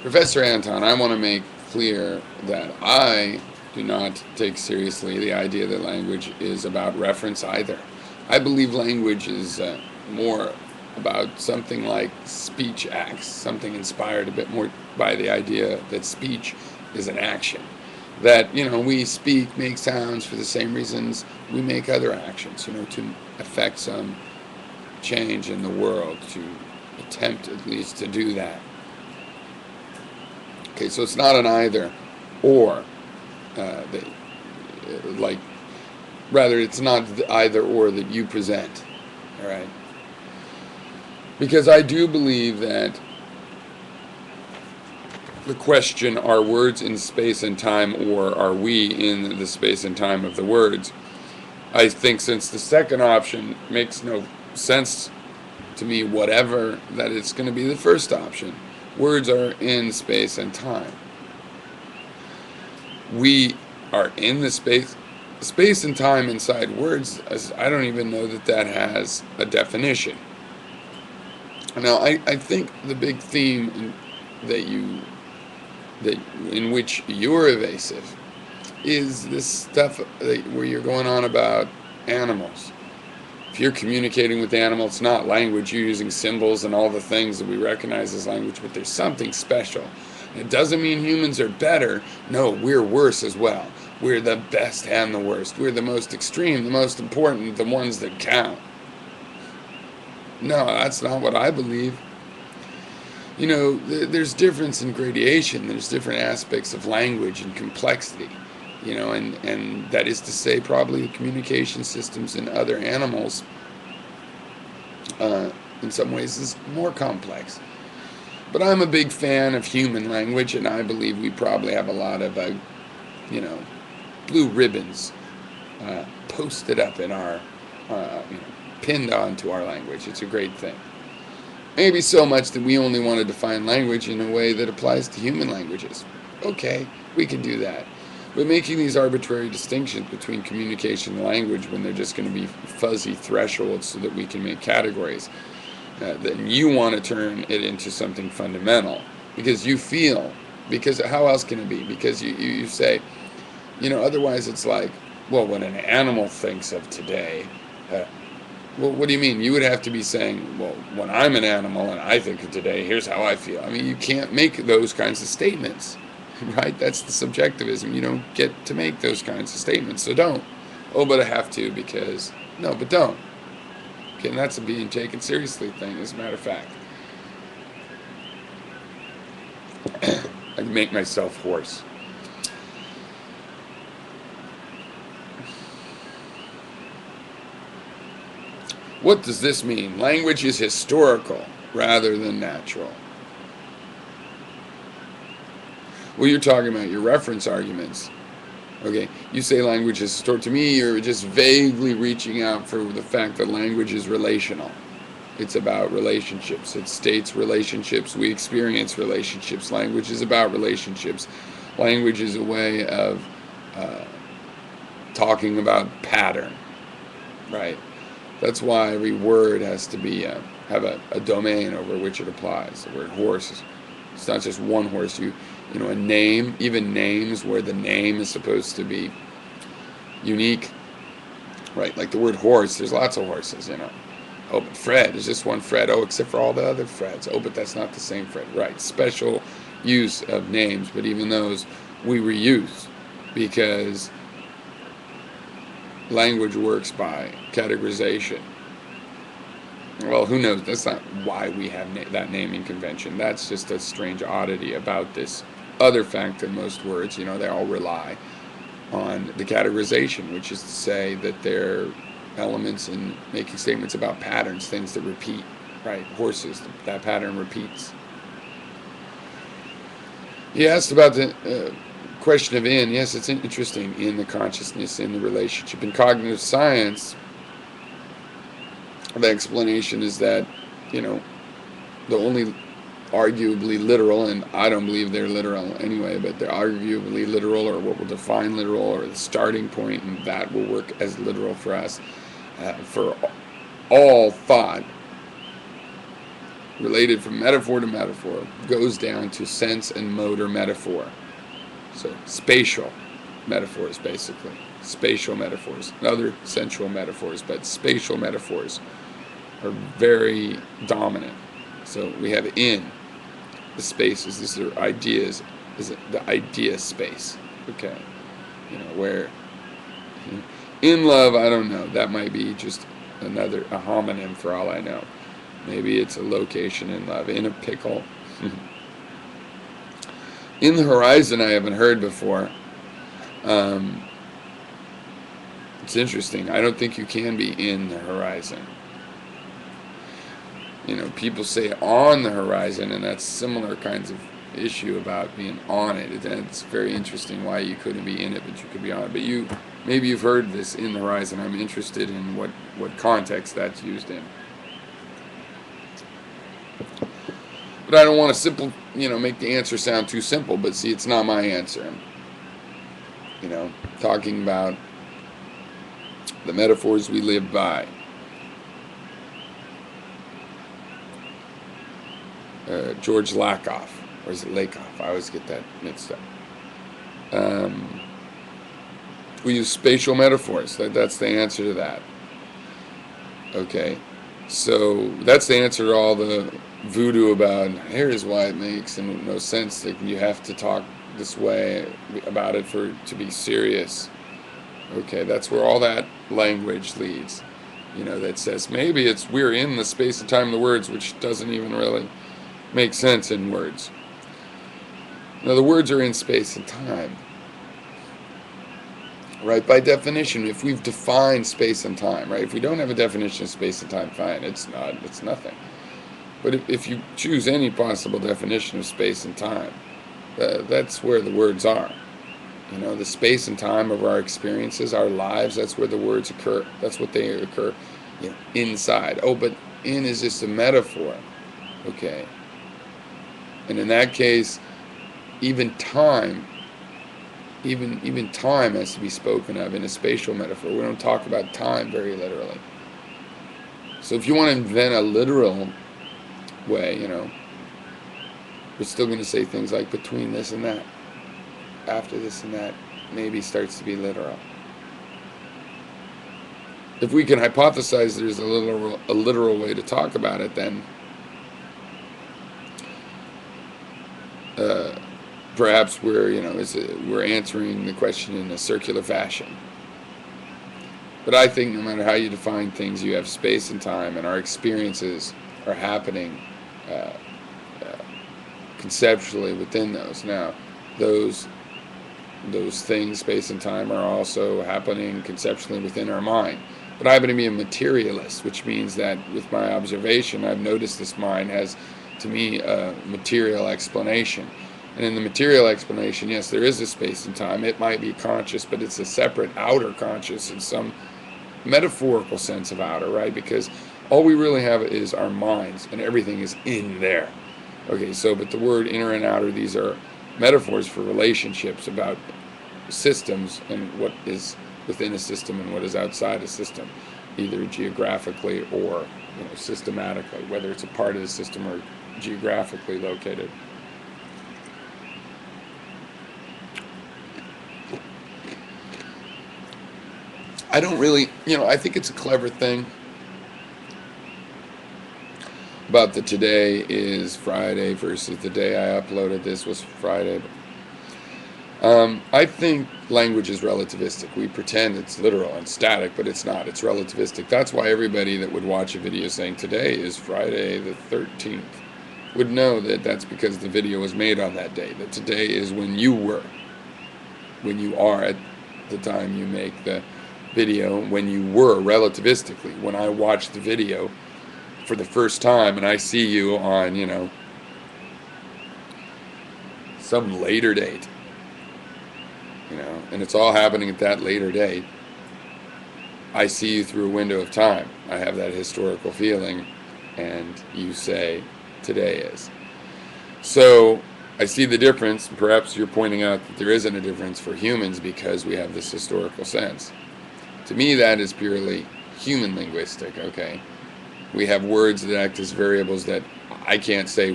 Professor Anton, I want to make clear that I do not take seriously the idea that language is about reference either. I believe language is more about something like speech acts, something inspired a bit more by the idea that speech is an action. That, we speak, make sounds for the same reasons we make other actions, to affect some change in the world, to attempt at least to do that. Okay, so it's not an either or, that, like, rather it's not the either or that you present, all right? Because I do believe that the question, are words in space and time, or are we in the space and time of the words? I think since the second option makes no sense to me, whatever, that it's going to be the first option. Words are in space and time. We are in the space and time inside words. I don't even know that has a definition. Now, I think the big theme that in which you're evasive is this stuff where you're going on about animals. If you're communicating with animals, it's not language. You're using symbols and all the things that we recognize as language, but there's something special. It doesn't mean humans are better. No, we're worse as well. We're the best and the worst. We're the most extreme, the most important, the ones that count. No, that's not what I believe. There's difference in gradation. There's different aspects of language and complexity. And that is to say, probably the communication systems in other animals, in some ways, is more complex. But I'm a big fan of human language, and I believe we probably have a lot of, blue ribbons posted up in our, pinned onto our language. It's a great thing. Maybe so much that we only want to define language in a way that applies to human languages. Okay, we can do that. But making these arbitrary distinctions between communication and language when they're just going to be fuzzy thresholds so that we can make categories, then you want to turn it into something fundamental. Because how else can it be? Because you say, otherwise it's like, well, when an animal thinks of today, well, what do you mean? You would have to be saying, well, when I'm an animal and I think of today, here's how I feel. I mean, you can't make those kinds of statements, right? That's the subjectivism. You don't get to make those kinds of statements, so don't. Oh, but I have to because... No, but don't. Okay, and that's a being taken seriously thing, as a matter of fact. I can make myself hoarse. What does this mean? Language is historical rather than natural. Well, you're talking about your reference arguments. Okay, you say language is historical. To me, you're just vaguely reaching out for the fact that language is relational. It's about relationships. It states relationships. We experience relationships. Language is about relationships. Language is a way of talking about pattern, right? That's why every word has to be have a domain over which it applies. The word horse, it's not just one horse. A name, even names where the name is supposed to be unique, right? Like the word horse, there's lots of horses, Oh, but Fred is just one Fred. Oh, except for all the other Freds. Oh, but that's not the same Fred, right? Special use of names, but even those we reuse because language works by categorization. Well, who knows? That's not why we have that naming convention. That's just a strange oddity about this other fact that most words, they all rely on the categorization, which is to say that they're elements in making statements about patterns, things that repeat, right? Horses, that pattern repeats. He asked about the question of in. Yes, it's interesting in the consciousness, in the relationship. In cognitive science, the explanation is that, the only arguably literal, and I don't believe they're literal anyway, but they're arguably literal, or what will define literal, or the starting point, and that will work as literal for us, for all thought, related from metaphor to metaphor, goes down to sense and motor metaphor. So spatial metaphors, basically. Spatial metaphors, and other sensual metaphors, but spatial metaphors are very dominant. So we have in the spaces, these are ideas, is the idea space, okay? Where in love, I don't know, that might be just a homonym for all I know. Maybe it's a location in love. In a pickle. In the horizon, I haven't heard before. It's interesting. I don't think you can be in the horizon. People say on the horizon, and that's similar kinds of issue about being on it. It's very interesting why you couldn't be in it, but you could be on it. But maybe you've heard this, in the horizon. I'm interested in what context that's used in. But I don't want to make the answer sound too simple, but see, it's not my answer. Talking about the metaphors we live by. George Lakoff, or is it Lakoff? I always get that mixed up. We use spatial metaphors. That's the answer to that. Okay, so that's the answer to all the voodoo about here's why it makes no sense that you have to talk this way about it to be serious. Okay, that's where all that language leads. That says maybe we're in the space and time of the words, which doesn't even really make sense in words. Now, the words are in space and time. Right, by definition, if we've defined space and time, right? If we don't have a definition of space and time, fine, it's nothing. But if you choose any possible definition of space and time, that's where the words are. The space and time of our experiences, our lives, that's where the words occur. That's what they occur, inside. Oh, but in is just a metaphor. Okay. And in that case, even time has to be spoken of in a spatial metaphor. We don't talk about time very literally. So if you want to invent a literal way, we're still going to say things like between this and that, after this and that, maybe starts to be literal. If we can hypothesize there's a literal way to talk about it, then perhaps we're answering the question in a circular fashion. But I think no matter how you define things, you have space and time, and our experiences are happening conceptually within those. Now, those things, space and time, are also happening conceptually within our mind. But I happen to be a materialist, which means that with my observation, I've noticed this mind has, to me, a material explanation. And in the material explanation, yes, there is a space and time. It might be conscious, but it's a separate outer conscious in some metaphorical sense of outer, right? Because all we really have is our minds, and everything is in there. Okay, but the word inner and outer, these are metaphors for relationships about systems and what is within a system and what is outside a system, either geographically or systematically, whether it's a part of the system or geographically located. I don't really, I think it's a clever thing about the today is Friday versus the day I uploaded this was Friday. I think language is relativistic. We pretend it's literal and static, but it's not. It's relativistic. That's why everybody that would watch a video saying today is Friday the 13th would know that that's because the video was made on that day. That today is when you are at the time you make the video, when you were relativistically. When I watch the video for the first time and I see you on, some later date, and it's all happening at that later date, I see you through a window of time. I have that historical feeling, and you say today is. So I see the difference. Perhaps you're pointing out that there isn't a difference for humans because we have this historical sense. To me, that is purely human linguistic, okay? We have words that act as variables that I can't say